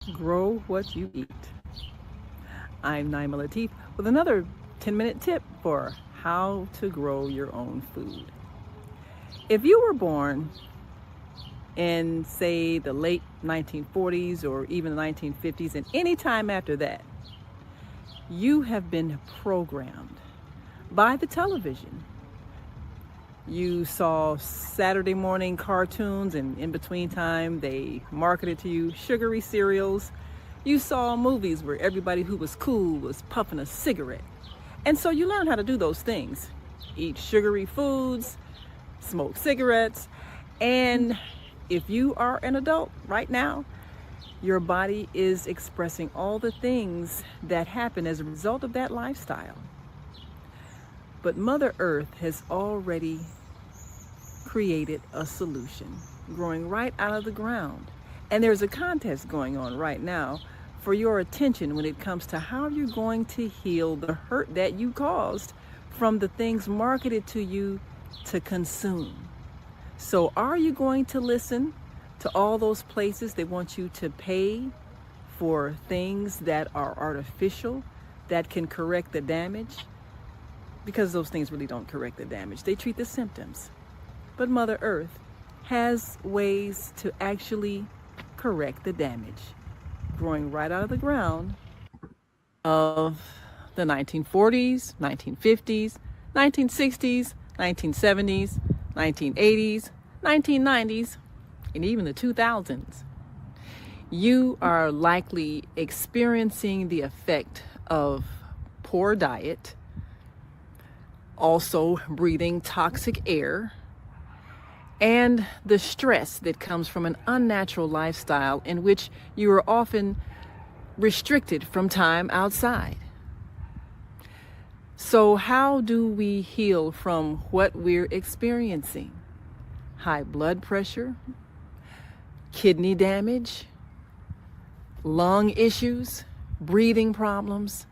Grow what you eat. I'm Naima Latif with another 10-minute tip for how to grow your own food. If you were born in, say, the late 1940s or even the 1950s and any time after that, you have been programmed by the television. You saw Saturday morning cartoons, and in between time, they marketed to you sugary cereals. You saw movies where everybody who was cool was puffing a cigarette. And so you learned how to do those things: eat sugary foods, smoke cigarettes. And if you are an adult right now, your body is expressing all the things that happen as a result of that lifestyle. But Mother Earth has already created a solution growing right out of the ground. And there's a contest going on right now for your attention when it comes to how you're going to heal the hurt that you caused from the things marketed to you to consume. So, are you going to listen to all those places that want you to pay for things that are artificial, that can correct the damage? Because those things really don't correct the damage, they treat the symptoms. But Mother Earth has ways to actually correct the damage, growing right out of the ground of the 1940s, 1950s, 1960s, 1970s, 1980s, 1990s, and even the 2000s. You are likely experiencing the effect of poor diet, also breathing toxic air, and the stress that comes from an unnatural lifestyle in which you are often restricted from time outside. So, how do we heal from what we're experiencing? High blood pressure, kidney damage, lung issues, breathing problems,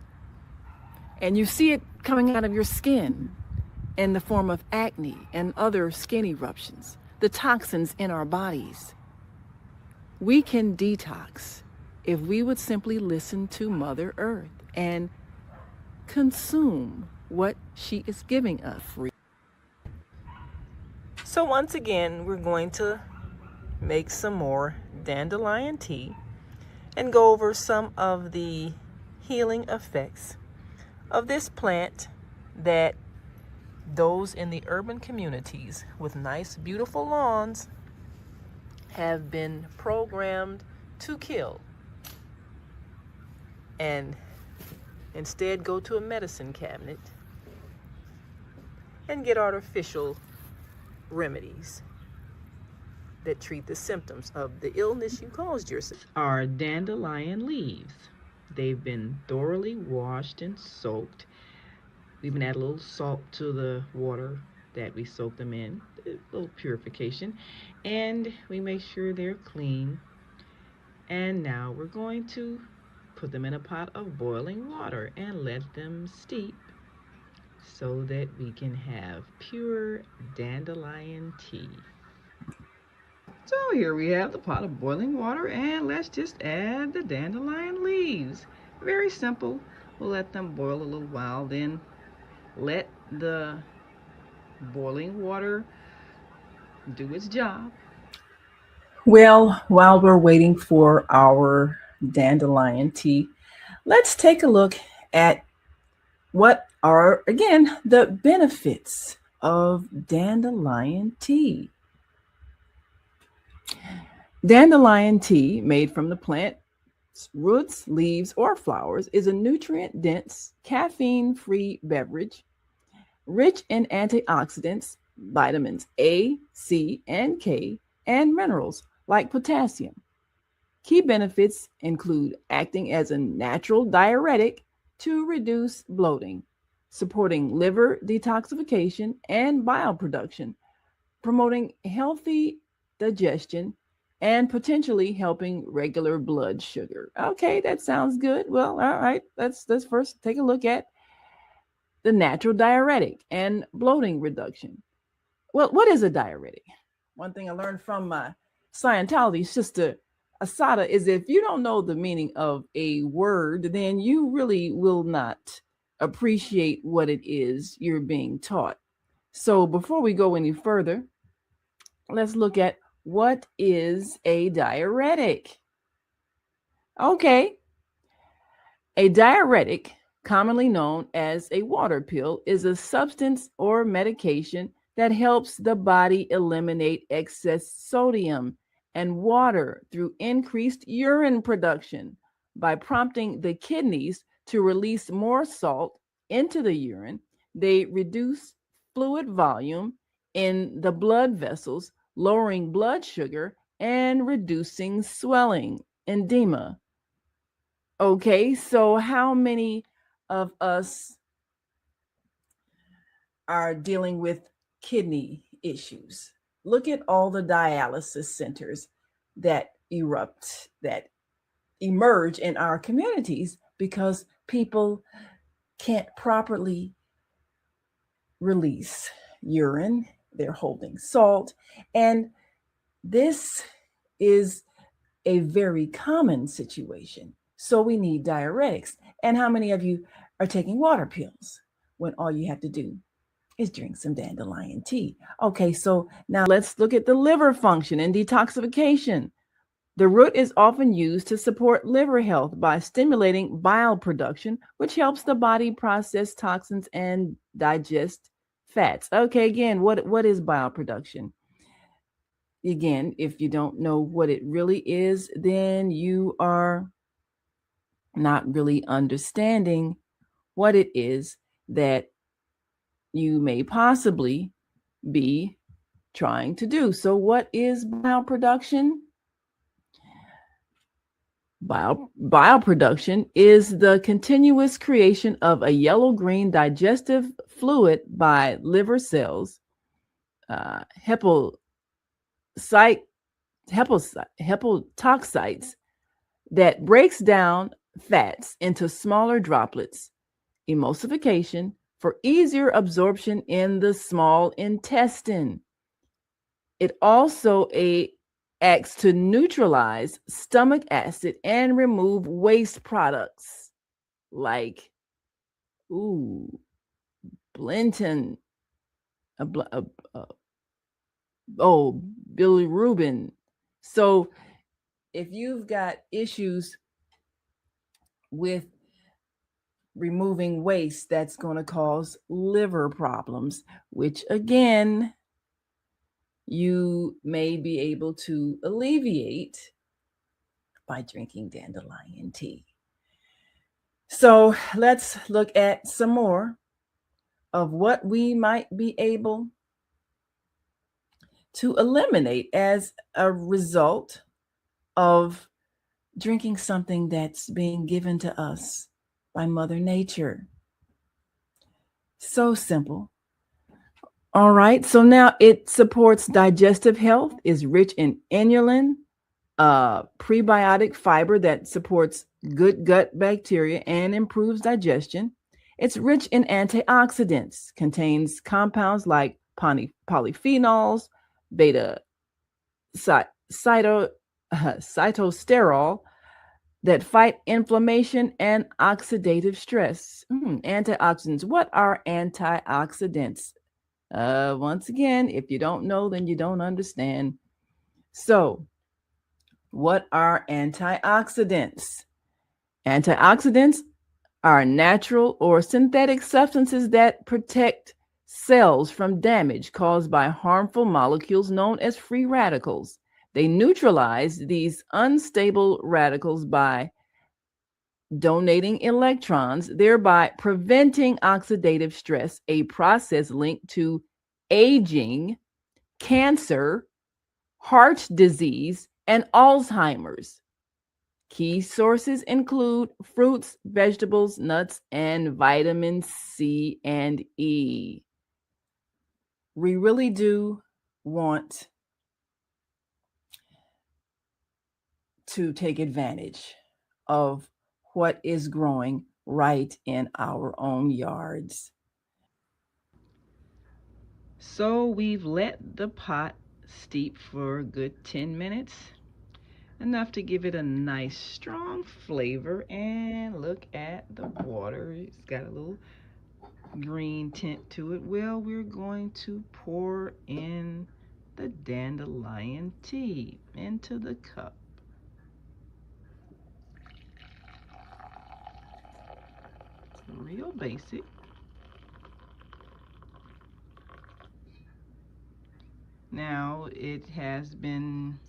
and you see it coming out of your skin in the form of acne and other skin eruptions, the toxins in our bodies. We can detox if we would simply listen to Mother Earth and consume what she is giving us free. So once again, we're going to make some more dandelion tea and go over some of the healing effects of this plant that those in the urban communities with nice, beautiful lawns have been programmed to kill and instead go to a medicine cabinet and get artificial remedies that treat the symptoms of the illness you caused yourself. Are dandelion leaves. They've been thoroughly washed and soaked. We even add a little salt to the water that we soak them in, a little purification, and we make sure they're clean. And now we're going to put them in a pot of boiling water and let them steep so that we can have pure dandelion tea. So here we have the pot of boiling water, and let's just add the dandelion leaves. Very simple. We'll let them boil a little while, then let the boiling water do its job. Well, while we're waiting for our dandelion tea, let's take a look at what are, again, the benefits of dandelion tea. Dandelion tea, made from the plant roots, leaves, or flowers, is a nutrient dense, caffeine free beverage rich in antioxidants, vitamins A, C, and K, and minerals like potassium. Key benefits include acting as a natural diuretic to reduce bloating, supporting liver detoxification and bile production, promoting healthy digestion, and potentially helping regular blood sugar. Okay, that sounds good. Well, all right, let's first take a look at the natural diuretic and bloating reduction. Well, what is a diuretic? One thing I learned from my Scientology sister, Asada is if you don't know the meaning of a word, then you really will not appreciate what it is you're being taught. So before we go any further, let's look at what is a diuretic. Okay, a diuretic, commonly known as a water pill, is a substance or medication that helps the body eliminate excess sodium and water through increased urine production by prompting the kidneys to release more salt into the urine. They reduce fluid volume in the blood vessels, lowering blood sugar and reducing swelling, edema. Okay, so how many of us are dealing with kidney issues? Look at all the dialysis centers that erupt, that emerge in our communities because people can't properly release urine. They're holding salt. And this is a very common situation. So we need diuretics. And how many of you are taking water pills when all you have to do is drink some dandelion tea? Okay, so now let's look at the liver function and detoxification. The root is often used to support liver health by stimulating bile production, which helps the body process toxins and digest fats. Okay, again, what is bile production? Again, if you don't know what it really is, then you are not really understanding what it is that you may possibly be trying to do. So, what is bile production? Bioproduction is the continuous creation of a yellow-green digestive fluid by liver cells, uh, hepocyte, hepotoxites that breaks down fats into smaller droplets, emulsification for easier absorption in the small intestine. It also acts to neutralize stomach acid and remove waste products like Blinton, a, a, a, oh, bilirubin. So if you've got issues with removing waste, that's going to cause liver problems, which again, you may be able to alleviate by drinking dandelion tea. So let's look at some more of what we might be able to eliminate as a result of drinking something that's being given to us by Mother Nature. So simple. All right, so now it supports digestive health, is rich in inulin, prebiotic fiber that supports good gut bacteria and improves digestion. It's rich in antioxidants, contains compounds like polyphenols, beta cytosterol that fight inflammation and oxidative stress. Antioxidants. What are antioxidants? Once again, if you don't know, then you don't understand. So, what are antioxidants? Antioxidants are natural or synthetic substances that protect cells from damage caused by harmful molecules known as free radicals. They neutralize these unstable radicals by donating electrons, thereby preventing oxidative stress, a process linked to aging, cancer, heart disease, and Alzheimer's. Key sources include fruits, vegetables, nuts, and vitamin C and E. We really do want to take advantage of what is growing right in our own yards. So we've let the pot steep for a good 10 minutes. enough to give it a nice strong flavor. And look at the water. It's got a little green tint to it. Well, we're going to pour in the dandelion tea into the cup. Real basic. Now, it has been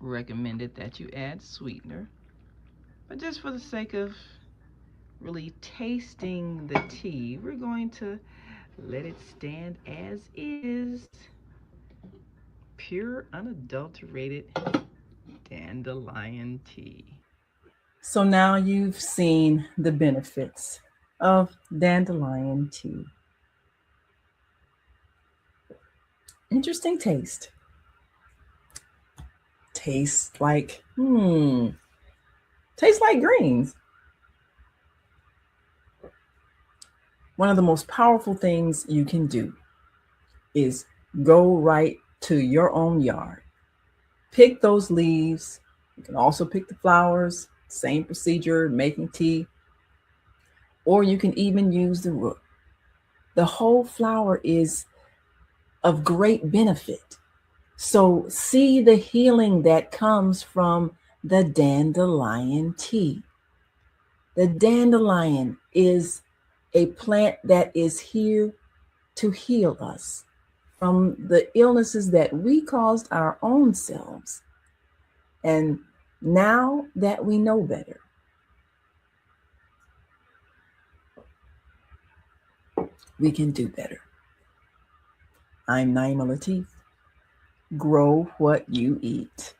recommended that you add sweetener, but just for the sake of really tasting the tea, we're going to let it stand as is. Pure, unadulterated dandelion tea. So now you've seen the benefits of dandelion tea. Interesting taste. Tastes like, tastes like greens. One of the most powerful things you can do is go right to your own yard. Pick those leaves. You can also pick the flowers, same procedure, making tea, or you can even use the root. The whole flower is of great benefit. So see the healing that comes from the dandelion tea. The dandelion is a plant that is here to heal us from the illnesses that we caused our own selves. And now that we know better, we can do better. I'm Naima Latif. Grow what you eat.